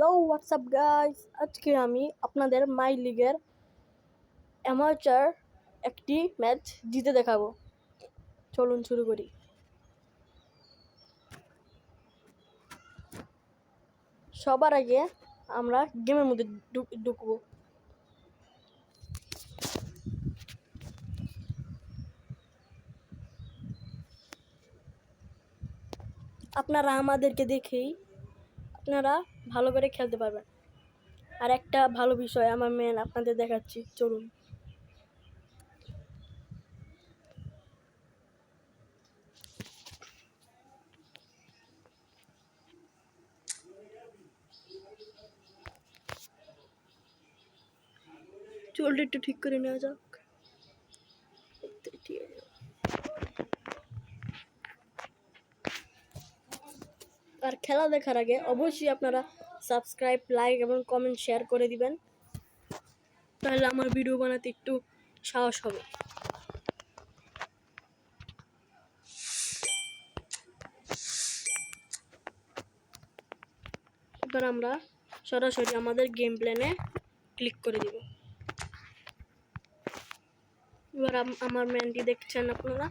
Hello WhatsApp guys, আজকে আমি আপনাদের মাই লিগের অ্যামাচার একটি ম্যাচ জিতে দেখাবো। চলুন শুরু করি। সবার আগে আমরা গেমের মধ্যে ঢুকবো। আপনারা আমাদেরকে দেখেই আপনারা ভালো করে খেলতে পারবেন। আর একটা ভালো বিষয় আমার মেন আপনাদের দেখাচ্ছি, চলুন। চুলটা একটু ঠিক করে নেওয়া যাক। আর খেলা দেখার আগে অবশ্যই আপনারা সাবস্ক্রাইব, লাইক এবং কমেন্ট শেয়ার করে দিবেন, তাহলে আমার ভিডিও বানাতে একটু সাহস হবে। এবার আমরা সরাসরি আমাদের গেম প্ল্যানে ক্লিক করে দিব। এবার আমার ম্যানটি দেখছেন আপনারা,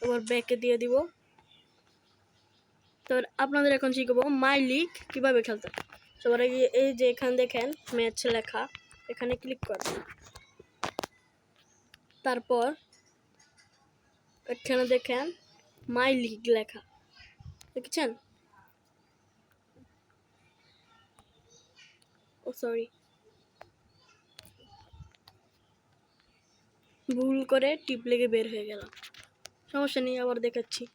এবার ব্যাকে দিয়ে দিব। তো আপনাদের এখন শিখবো মাই লিগ কিভাবে খেলতে। সবার আগে এই যে এখানে দেখেন ম্যাচ লেখা, এখানে ক্লিক করবেন। তারপর এখানে দেখেন মাই লিগ লেখা, দেখছেন? ও সরি, ভুল করে টিপ লেগে বের হয়ে গেল। সমস্যা নেই, আবার দেখাচ্ছি।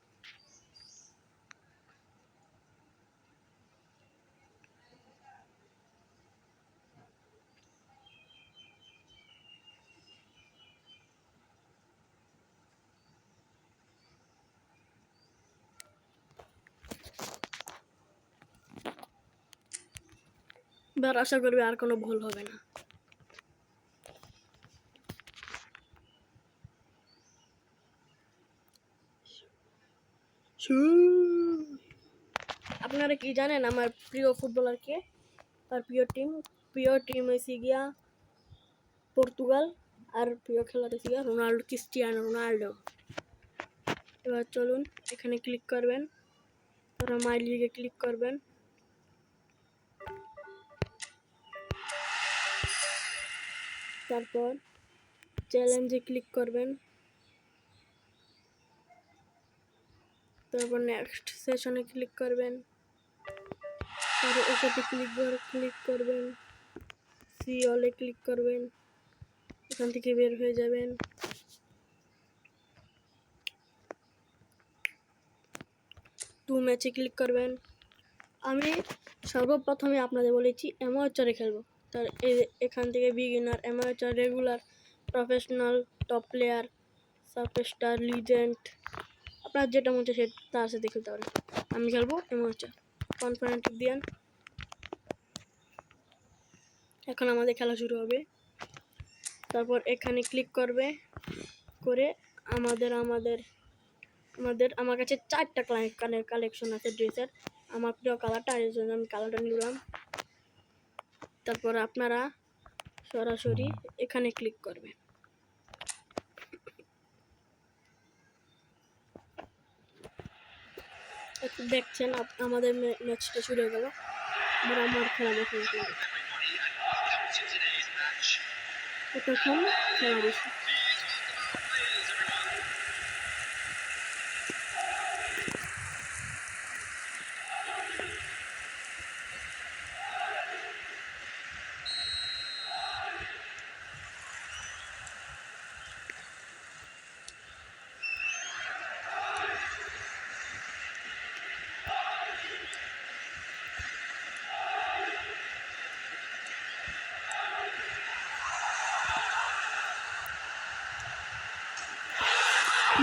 এবার আশা করবে আর কোনো ভুল হবে না। আপনারা কি জানেন আমার প্রিয় ফুটবলার কে? তার প্রিয় টিম হয়েছে গিয়া পর্তুগাল, আর প্রিয় খেলাটা হচ্ছে গিয়া রোনাল্ডো, ক্রিস্টিয়ানো রোনাল্ডো। এবার চলুন এখানে ক্লিক করবেন, তারপর মাই লিগে ক্লিক করবেন। তারপর চ্যালেঞ্জে ক্লিক করবেন, তারপর নেক্সট সেশনে ক্লিক করবেন, তারপর ওকেতে ক্লিক করবেন, সি অলে ক্লিক করবেন, এখান থেকে বের হয়ে যাবেন। টু ম্যাচে ক্লিক করবেন। আমি সর্বপ্রথমে আপনাদের বলেছি অ্যামাচারে খেলবো, তার এখান থেকে beginner, amateur, regular, professional, top player, superstar, legend, আপনার যেটা মনে হচ্ছে তার সাথে খেলতে পারেন। আমি খেলবো অ্যামাচার। কনফারেন্স দিন। এখন আমাদের খেলা শুরু হবে। তারপর এখানে ক্লিক করবে করে আমার কাছে 4টা কালেকশন আছে ড্রেসের। আমার প্রিয় কালারটা, এর জন্য আমি কালারটা নিলাম। তারপর আপনারা সরাসরি এখানে ক্লিক করবেন। দেখছেন আমাদের ম্যাচটা শুরু হয়ে গেল। আমার খেলা দেখুন, কতক্ষণ খেলা বেশি।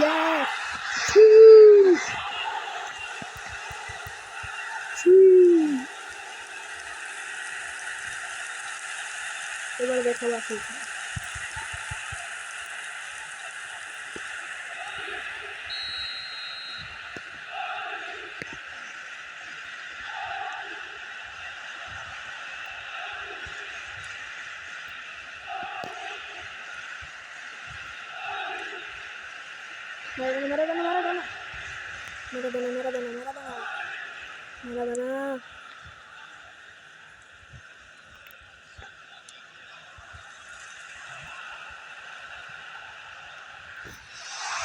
Yes! এবার দেখাবো আসল। Maradona, Maradona, Maradona, Maradona, Maradona, Maradona.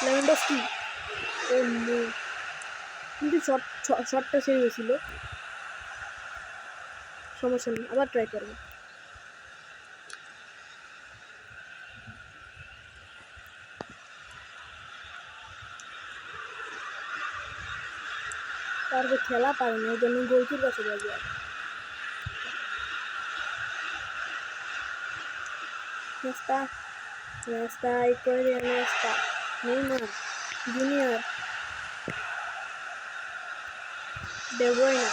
Lewandowski. Oh no. কিন্তু শটটা সেই হয়েছিল, সমস্যা নেই, আবার ট্রাই করবো। তারপর খেলা পারেনি, ওই জন্য গোলকির কাছে যাবে। Nesta, Nesta, Icoria, Nesta, Neymar, Junior, De Bruyne.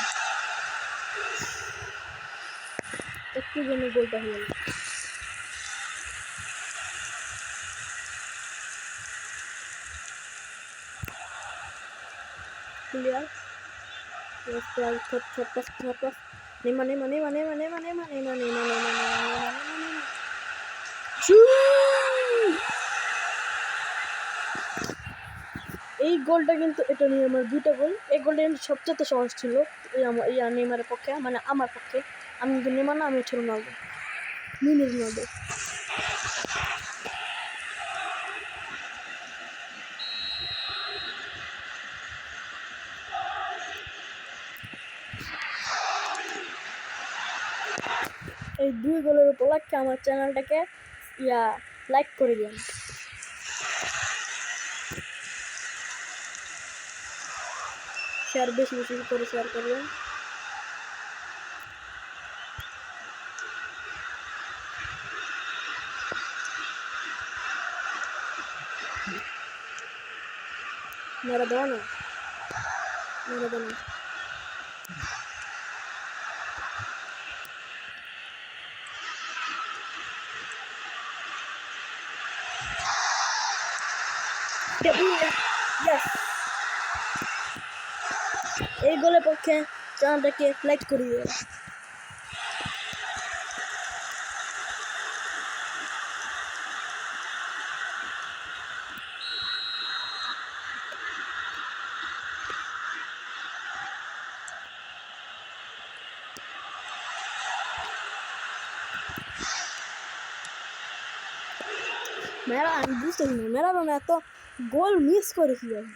একটু জন্য গোলটা হয়ে গেল। Clear. Short pass. Neymar. এই গোলটা কিন্তু এটা নিয়ে আমার দুইটা গোল। এই গোলটা কিন্তু সবচেয়ে সহজ ছিল এই নেইমারের পক্ষে, মানে আমার পক্ষে। আমি কিন্তু নেইমার না, আমি হচ্ছে রোনালদো, মিনি রোনালদো। এই দুই গোলের উপলক্ষে আমার চ্যানেলটাকে লাইক করে দিন। শেয়ার বেশি করে শেয়ার করবেন। Maradona. Yes. এই গোলের পক্ষে চ্যানেলটাকে লাইক করে দিন। আমি বুঝতেছি না ম্যারাডোনা এত গোল মিস করে কি যাবে।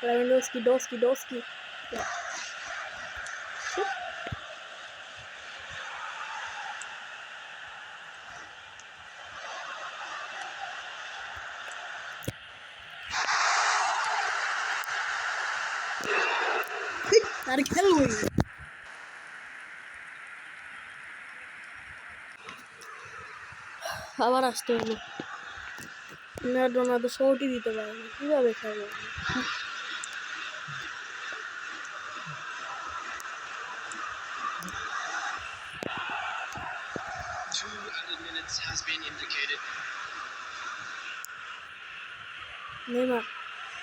Lewandowski. আর খেলবই আবার আসতে হলো। ম্যারাডোনা তো শটই দিতে পারে না, কিভাবে খেলবো?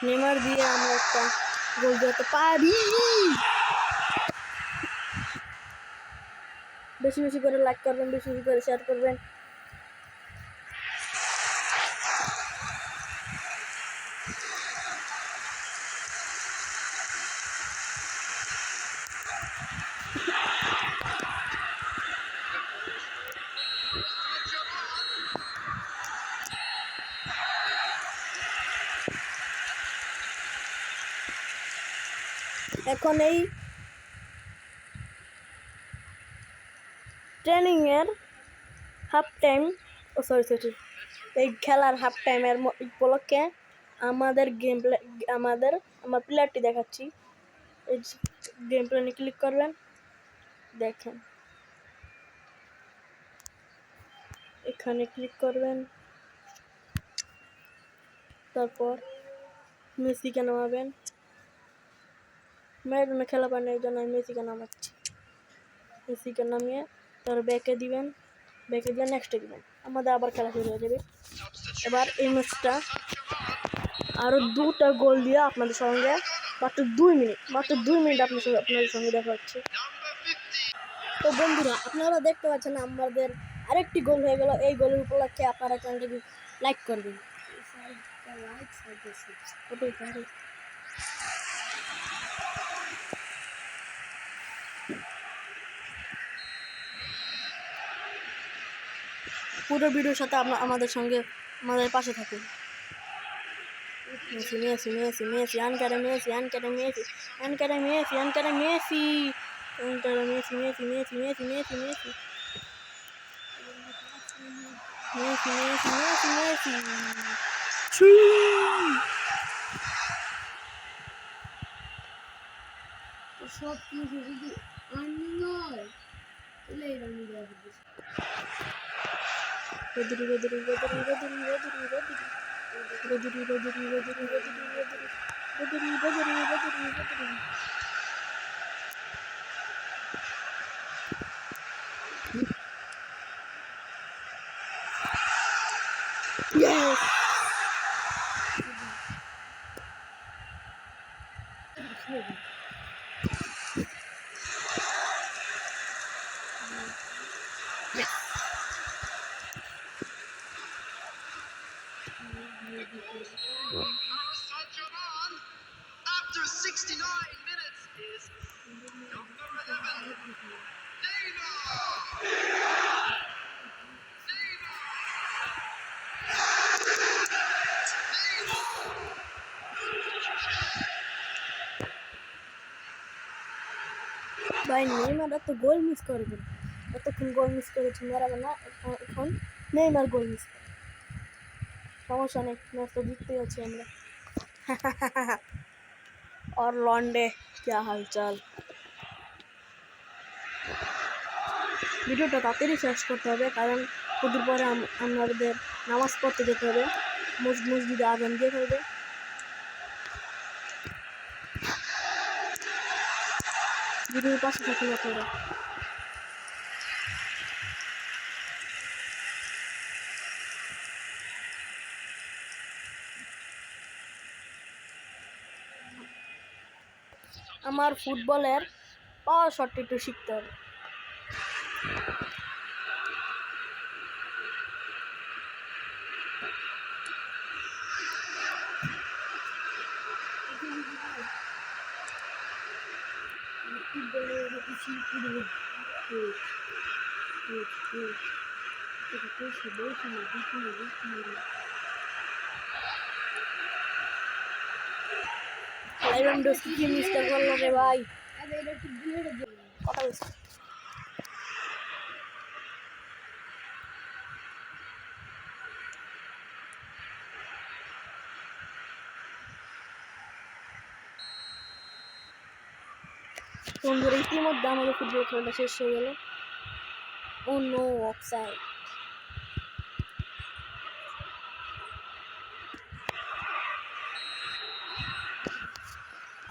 নেইমার দিয়ে আমরা একটা গোল দিতে পারি। বেশি করে লাইক করবেন, বেশি করে শেয়ার করবেন। এখন এই ট্রেনিংয়ের হাফ টাইম এই খেলার হাফ টাইমের উপলক্ষে আমার প্লেয়ারটি দেখাচ্ছি। এই গেম প্লেনে ক্লিক করবেন, দেখেন এখানে ক্লিক করবেন, তারপর মেসিকে নামাবেন। ম্যারাডোনা খেলা পায় না, এই জন্য আমি মেসিকে নামাচ্ছি। মেসিকে নামিয়ে তার ব্যাকে দিয়ে নেক্সটে দিবেন, আমাদের আবার খেলা শুরু হয়ে যাবে। এবার এই ম্যাচটা আরও 2টা গোল দিয়ে আপনাদের সঙ্গে মাত্র 2 মিনিট আপনাদের সঙ্গে দেখা হচ্ছে। তো বন্ধুরা, আপনারা দেখতে পাচ্ছেন আমাদের আরেকটি গোল হয়ে গেল। এই গোলের উপলক্ষে আপনারা চ্যানেলটি লাইক করবেন। পুরো ভিডিওর সাথে আমাদের পাশে থাকুন। মেসি আনকারে সব কিছু যদি আর্নিং হয় তাহলে এই রানি দেওয়া হবে। Yes. After 69 minutes is number 11, ভাই নেইমার তো গোল মিস করবে, এতক্ষণ গোল মিস করেছে ম্যারাডোনা, এখন নেইমার গোল মিস করে। সমস্যা নেই, ম্যাচ তো জিততে যাচ্ছি আমরা। और लॉन्डे क्या हालचाल। ভিডিওটা তাড়াতাড়ি শেষ করতে হবে, কারণ কতদিন পরে আমাদের নামাজ পড়তে যেতে হবে। মসজিদে আজান দিয়ে ফেলবে। ভিডিওর পাশে থাকুন আপনারা। আমার ফুটবলের পাওয়ার শটটা একটু শিখতে হবে। কি মিস্টার করলো রে ভাই, কথা বলছি। বন্ধুরা, ইতিমধ্যে আমাদের ফুটবল খেলাটা শেষ হয়ে গেল। ও নো, অফসাইড।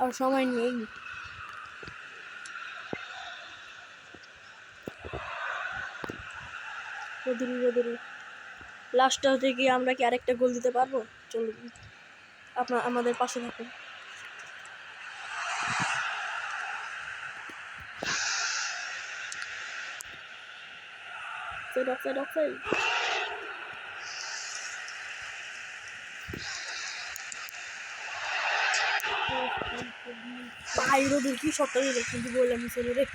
আর সময় নেই। লাস্টটা হতে গিয়ে আমরা কি আরেকটা গোল দিতে পারবো? চলুন আমাদের পাশে থাকুন। অফসাইড। বাইরে কি শটটা দিল, কিন্তু গোল আমি চলে রে।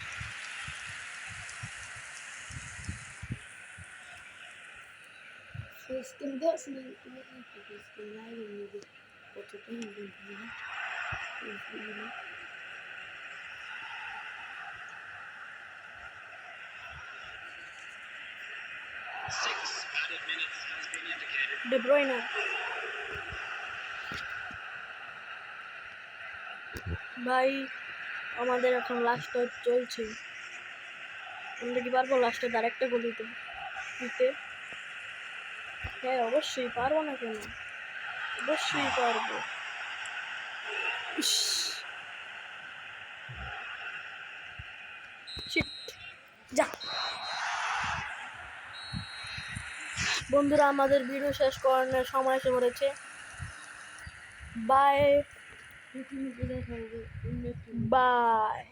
De Bruyne, ভাই আমাদের এখন লাস্ট টাইম চলছে। আমরা কি পারবো লাস্টে আরেকটা গোল দিতে? হ্যাঁ অবশ্যই পারবো না কেন, অবশ্যই পারবো। যা বন্ধুরা, আমাদের ভিডিও শেষ করানোর সময় এসে পড়েছে। বাই। বাই।